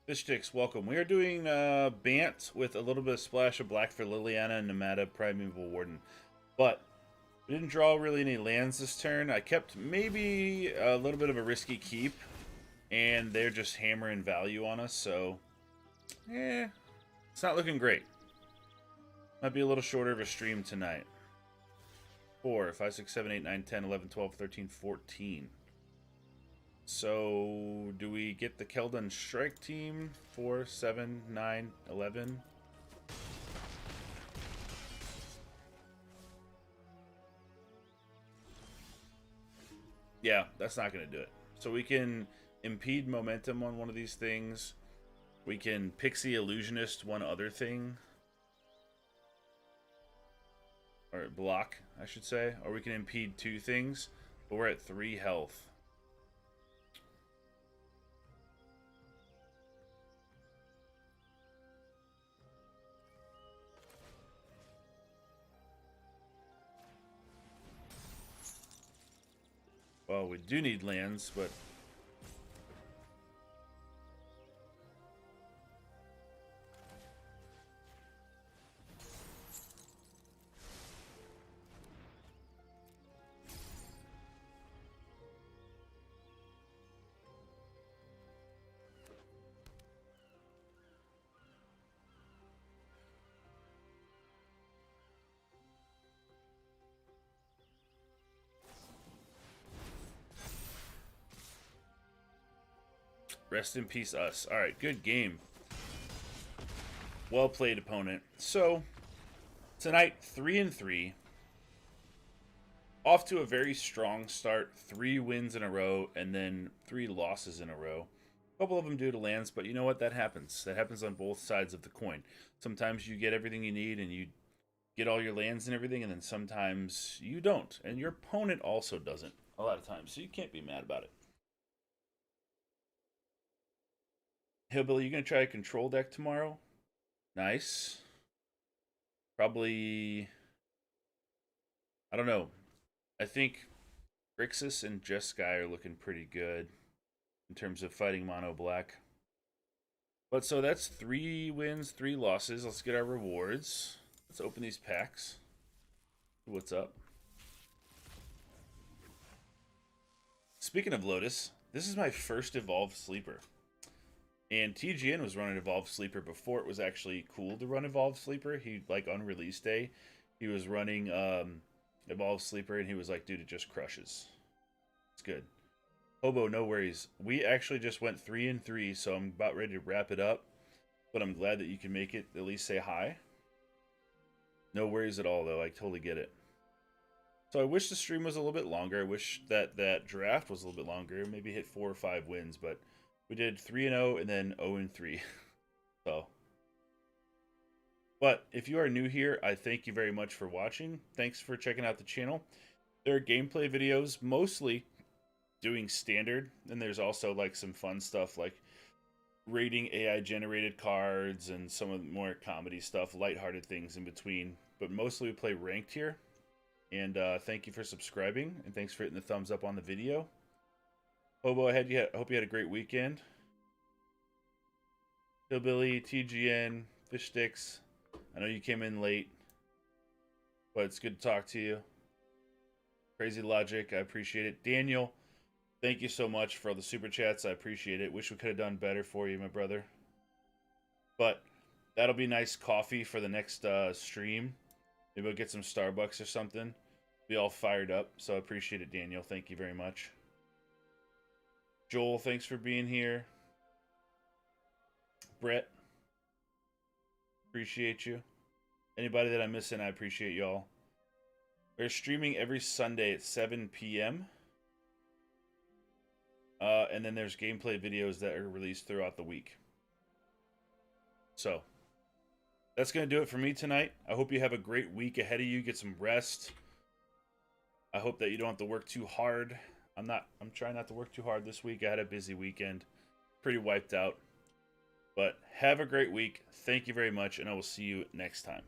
Fishsticks, welcome. We are doing Bant with a little bit of splash of black for Liliana and Nemata Primeval Warden. But we didn't draw really any lands this turn. I kept maybe a little bit of a risky keep, and they're just hammering value on us, so it's not looking great. Might be a little shorter of a stream tonight. 4, 5, 6, 7, 8, 9, 10, 11, 12, 13, 14. So, do we get the Keldon Strike team? 4, 7, 9, 11. Yeah, that's not going to do it. So we can impede momentum on one of these things. We can Pixie Illusionist one other thing. Or block, I should say. Or we can impede 2 things. But we're at 3 health. Well, we do need lands, but... Rest in peace, us. Alright, good game. Well played, opponent. So, tonight, 3-3. Off to a very strong start. 3 wins in a row, and then 3 losses in a row. A couple of them due to lands, but you know what? That happens. That happens on both sides of the coin. Sometimes you get everything you need, and you get all your lands and everything, and then sometimes you don't. And your opponent also doesn't a lot of times, so you can't be mad about it. Hillbilly, you gonna try a control deck tomorrow? Nice. Probably... I don't know. I think Grixis and Jeskai are looking pretty good in terms of fighting mono black. But so that's 3 wins, 3 losses. Let's get our rewards. Let's open these packs. What's up? Speaking of Lotus, this is my first Evolved Sleeper. And TGN was running Evolved Sleeper before it was actually cool to run Evolved Sleeper. He, like, on release day, he was running Evolved Sleeper, and he was like, dude, it just crushes. It's good. Hobo, no worries. We actually just went 3-3, so I'm about ready to wrap it up. But I'm glad that you can make it, at least say hi. No worries at all, though. I totally get it. So I wish the stream was a little bit longer. I wish that that draft was a little bit longer. Maybe hit 4 or 5 wins, but... we did 3-0 and then 0-3. So. But if you are new here, I thank you very much for watching. Thanks for checking out the channel. There are gameplay videos, mostly doing standard. And there's also like some fun stuff like rating AI generated cards and some of the more comedy stuff, lighthearted things in between. But mostly we play ranked here. And thank you for subscribing. And thanks for hitting the thumbs up on the video. Hobo, I hope you had a great weekend. Hillbilly, TGN, Fish Sticks. I know you came in late, but it's good to talk to you. Crazy Logic, I appreciate it. Daniel, thank you so much for all the super chats. I appreciate it. Wish we could have done better for you, my brother. But that'll be nice coffee for the next stream. Maybe we'll get some Starbucks or something. Be all fired up. So I appreciate it, Daniel. Thank you very much. Joel, thanks for being here. Brett, appreciate you. Anybody that I'm missing, I appreciate y'all. We're streaming every Sunday at 7 p.m. And then there's gameplay videos that are released throughout the week. So, that's going to do it for me tonight. I hope you have a great week ahead of you. Get some rest. I hope that you don't have to work too hard. I'm trying not to work too hard this week. I had a busy weekend. Pretty wiped out. But have a great week. Thank you very much, and I will see you next time.